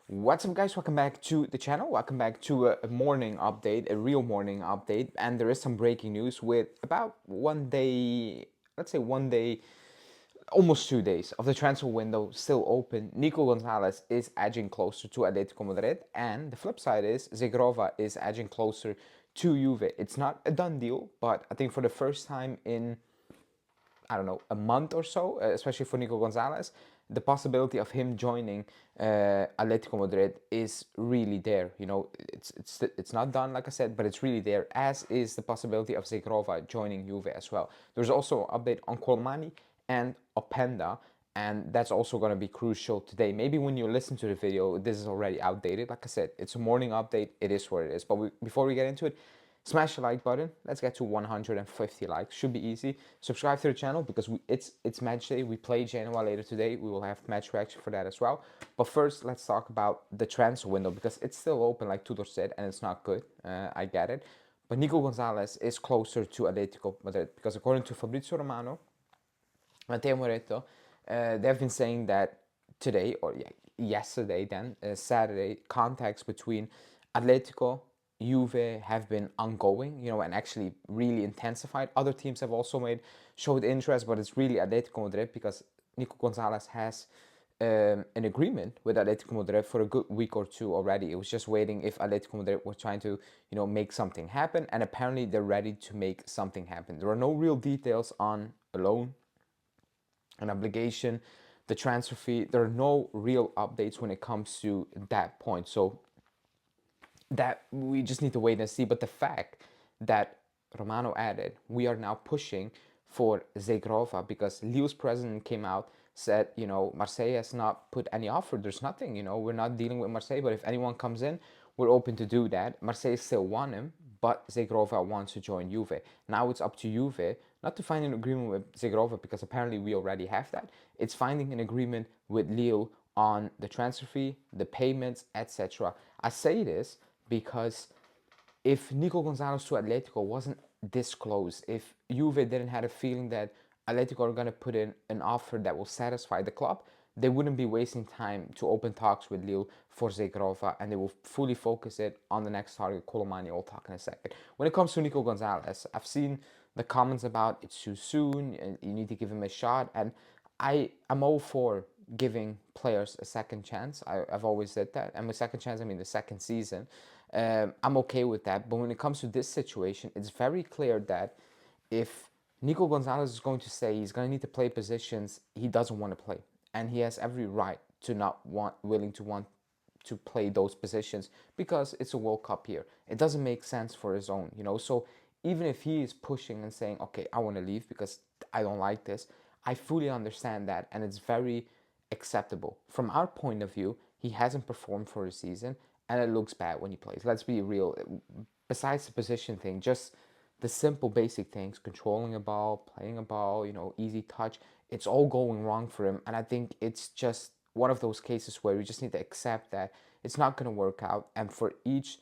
What's up, guys? Welcome back to the channel. Welcome back to a morning update, a real morning update. And there is some breaking news with about 1 day, let's say 1 day, almost 2 days of the transfer window still open. Nico Gonzalez is edging closer to Atletico Madrid, and the flip side is Zhegrova is edging closer to Juve. It's not a done deal, but I think for the first time in, I don't know, a month or so, especially for Nico Gonzalez, the possibility of him joining Atletico Madrid is really there. You know, it's not done, like I said, but it's really there, as is the possibility of Zhegrova joining Juve as well. There's also an update on Kolo Muani and Openda, and that's also going to be crucial today. Maybe when you listen to the video, this is already outdated. Like I said, it's a morning update. It is what it is. But before we get into it, smash the like button. Let's get to 150 likes. Should be easy. Subscribe to the channel because it's match day. We play Genoa later today. We will have match reaction for that as well. But first, let's talk about the transfer window because it's still open, like Tudor said, and it's not good. I get it. But Nico Gonzalez is closer to Atletico Madrid because according to Fabrizio Romano, Matteo Moretto, they've been saying that today, or yesterday then, Saturday, contacts between Atletico, Juve have been ongoing, you know, and actually really intensified. Other teams have also showed interest, but it's really Atletico Madrid because Nico Gonzalez has an agreement with Atletico Madrid for a good week or two already. It was just waiting if Atletico Madrid were trying to, you know, make something happen, and apparently they're ready to make something happen. There are no real details on a loan, an obligation, the transfer fee. There are no real updates when it comes to that point. So that we just need to wait and see. But the fact that Romano added, we are now pushing for Zhegrova because Lille's president came out, said, you know, Marseille has not put any offer. There's nothing, you know, we're not dealing with Marseille, but if anyone comes in, we're open to do that. Marseille still want him, but Zhegrova wants to join Juve. Now it's up to Juve not to find an agreement with Zhegrova because apparently we already have that. It's finding an agreement with Lille on the transfer fee, the payments, etc. I say this because if Nico Gonzalez to Atletico wasn't this close, if Juve didn't have a feeling that Atletico are going to put in an offer that will satisfy the club, they wouldn't be wasting time to open talks with Lille for Zhegrova, and they will fully focus it on the next target, Kolo Muani. I'll talk in a second. When it comes to Nico Gonzalez, I've seen the comments about it's too soon, and you need to give him a shot, and I'm all for giving players a second chance. I've always said that, and with second chance I mean the second season. I'm okay with that, but when it comes to this situation, it's very clear that if Nico Gonzalez is going to say he's going to need to play positions he doesn't want to play, and he has every right to not want to play those positions because it's a World Cup year. It doesn't make sense for his own, you know. So even if he is pushing and saying, okay, I want to leave because I don't like this, I fully understand that, and it's very acceptable. From our point of view, he hasn't performed for a season, and it looks bad when he plays. Let's be real. Besides the position thing, just the simple basic things, controlling a ball, playing a ball, you know, easy touch, it's all going wrong for him. And I think it's just one of those cases where we just need to accept that it's not going to work out. And for each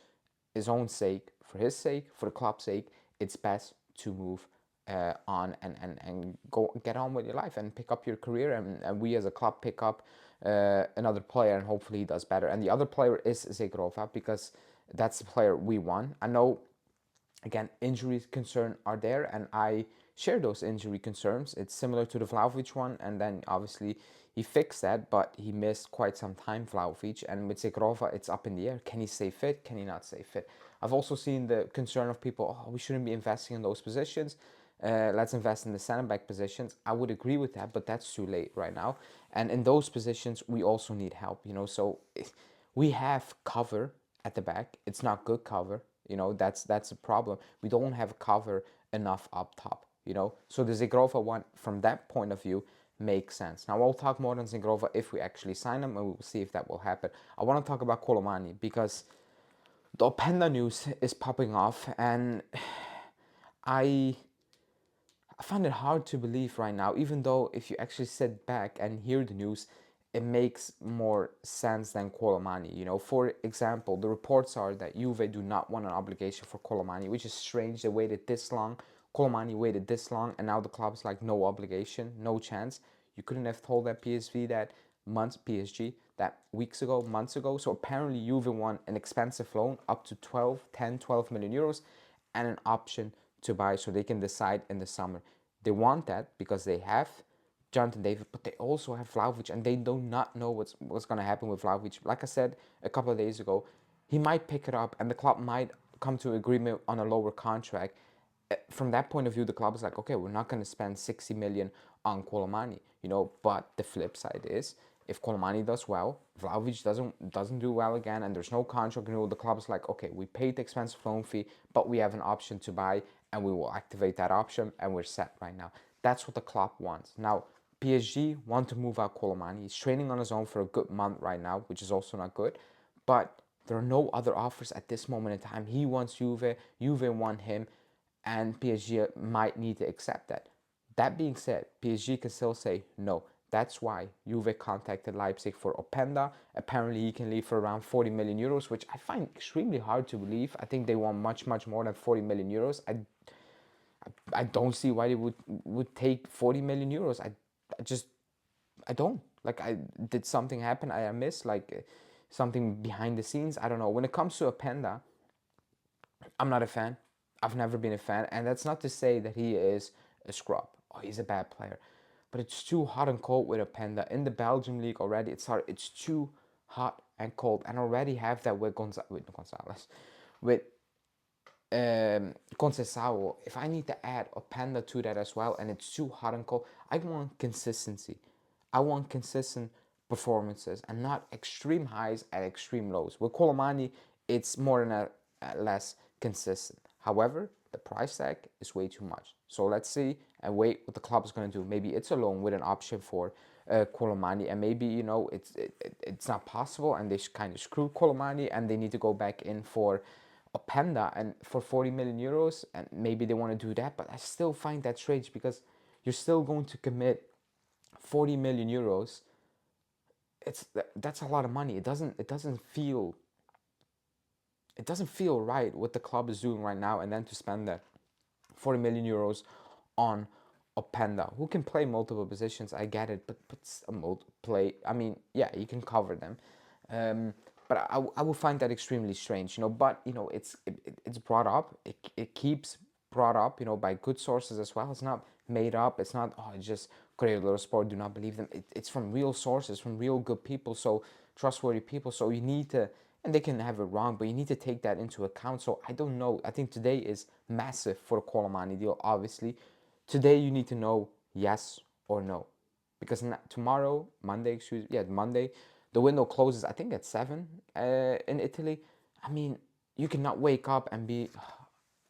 his own sake, for his sake, for the club's sake, it's best to move on and go get on with your life and pick up your career, and we as a club pick up another player, and hopefully he does better. And the other player is Zhegrova because that's the player we want. I know, again, injury concerns are there, and I share those injury concerns. It's similar to the Vlahovic one, and then obviously he fixed that, but he missed quite some time, Vlahovic. And with Zhegrova, it's up in the air. Can he stay fit? Can he not stay fit? I've also seen the concern of people, oh, we shouldn't be investing in those positions. Let's invest in the center back positions. I would agree with that, but that's too late right now. And in those positions, we also need help, you know. So we have cover at the back. It's not good cover, you know. That's a problem. We don't have cover enough up top, you know. So the Zhegrova one, from that point of view, makes sense. Now I'll talk more on Zhegrova if we actually sign him, and we'll see if that will happen. I want to talk about Kolo Muani because the Openda news is popping off, and I find it hard to believe right now, even though if you actually sit back and hear the news, it makes more sense than Kolo Muani. You know, for example, the reports are that Juve do not want an obligation for Kolo Muani, which is strange. They waited this long. Kolo Muani waited this long, and now the club's like, no obligation, no chance. You couldn't have told that PSG that that months ago. So apparently Juve won an expensive loan up to 12 million euros and an option to buy, so they can decide in the summer. They want that because they have Jonathan David, but they also have Vlahovic, and they do not know what's going to happen with Vlahovic. Like I said a couple of days ago, he might pick it up, and the club might come to agreement on a lower contract. From that point of view, the club is like, okay, we're not going to spend 60 million on Kolo Muani, But the flip side is, if Kolo Muani does well, Vlahovic doesn't do well again, and there's no contract renewal, the club is like, okay, we paid the expensive loan fee, but we have an option to buy, and we will activate that option, and we're set right now. That's what the club wants. Now, PSG want to move out Kolo Muani. He's training on his own for a good month right now, which is also not good. But there are no other offers at this moment in time. He wants Juve, Juve want him, and PSG might need to accept that. That being said, PSG can still say no. That's why Juve contacted Leipzig for Openda. Apparently, he can leave for around 40 million euros, which I find extremely hard to believe. I think they want much, much more than 40 million euros. I don't see why they would take 40 million euros. I don't. Like, did something happen I missed? Like, something behind the scenes? I don't know. When it comes to Openda, I'm not a fan. I've never been a fan. And that's not to say that he is a scrub or he's a bad player. But it's too hot and cold with Openda. In the Belgium league already, it's too hot and cold. And I already have that with Gonzalez. With Conceição, if I need to add Openda to that as well, and it's too hot and cold, I want consistency. I want consistent performances and not extreme highs and extreme lows. With Kolo Muani, it's more than less consistent. However, the price tag is way too much. So let's see and wait what the club is going to do. Maybe it's a loan with an option for Kolo Muani, and maybe it's not possible, and they kind of screwed Kolo Muani, and they need to go back in for Openda and for 40 million euros, and maybe they want to do that. But I still find that strange because you're still going to commit 40 million euros. That's a lot of money. It doesn't feel right what the club is doing right now, and then to spend that 40 million euros on Openda, who can play multiple positions. I get it, but play. I mean, yeah, you can cover them. But I will find that extremely strange, But it's brought up. It keeps brought up, by good sources as well. It's not made up. It's not it's just Corriere dello Sport. Do not believe them. It's from real sources, from real good people, so trustworthy people. So you need to, and they can have it wrong, but you need to take that into account. So I don't know. I think today is massive for the Kolo Muani deal. Obviously, today you need to know yes or no, because tomorrow, Monday, Monday. The window closes, I think, at 7 in Italy. I mean, you cannot wake up and be,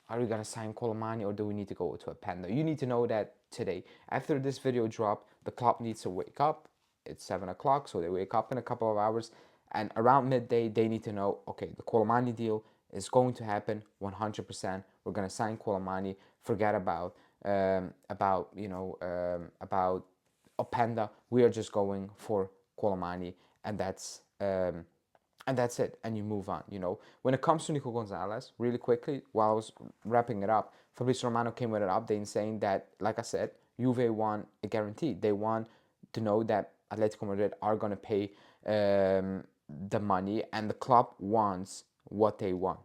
are we going to sign Kolo Muani or do we need to go to Openda? You need to know that today. After this video drop, the club needs to wake up. It's 7 o'clock, so they wake up in a couple of hours. And around midday, they need to know, okay, the Kolo Muani deal is going to happen 100%. We're going to sign Kolo Muani. Forget about Openda. We are just going for Kolo Muani. And that's it, and you move on. When it comes to Nico Gonzalez, really quickly, while I was wrapping it up, Fabrizio Romano came with an update saying that, like I said, Juve want a guarantee. They want to know that Atletico Madrid are going to pay the money, and the club wants what they want.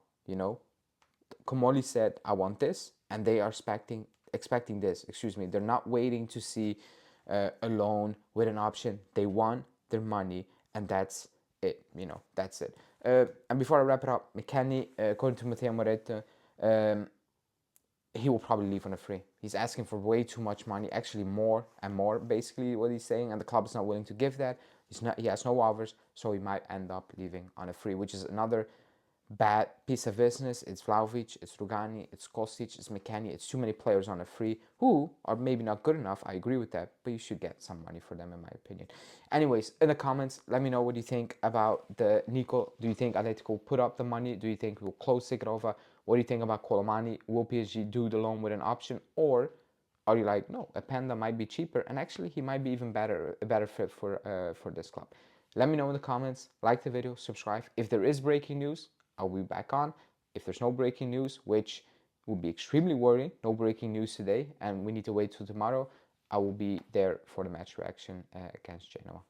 Comoli said, I want this, and they are expecting this. They're not waiting to see a loan with an option. They want their money, and that's it. That's it. And before I wrap it up, McKennie, according to Matteo Moretto, he will probably leave on a free. He's asking for way too much money, actually more and more, basically what he's saying, and the club is not willing to give that. He has no offers, so he might end up leaving on a free, which is another bad piece of business. It's Vlahovic, it's Rugani, it's Kostic, it's McKennie. It's too many players on a free who are maybe not good enough. I agree with that, but you should get some money for them, in my opinion. Anyways, in the comments, let me know what you think about the Nico. Do you think Atletico will put up the money? Do you think we'll close Ziggova? What do you think about Kolo Muani? Will PSG do the loan with an option, or are you like, no, Openda might be cheaper, and actually he might be even a better fit for this club? Let me know in the comments. Like the video, subscribe. If there is breaking news, I'll be back on. If there's no breaking news, which will be extremely worrying, no breaking news today, and we need to wait till tomorrow, I will be there for the match reaction against Genoa.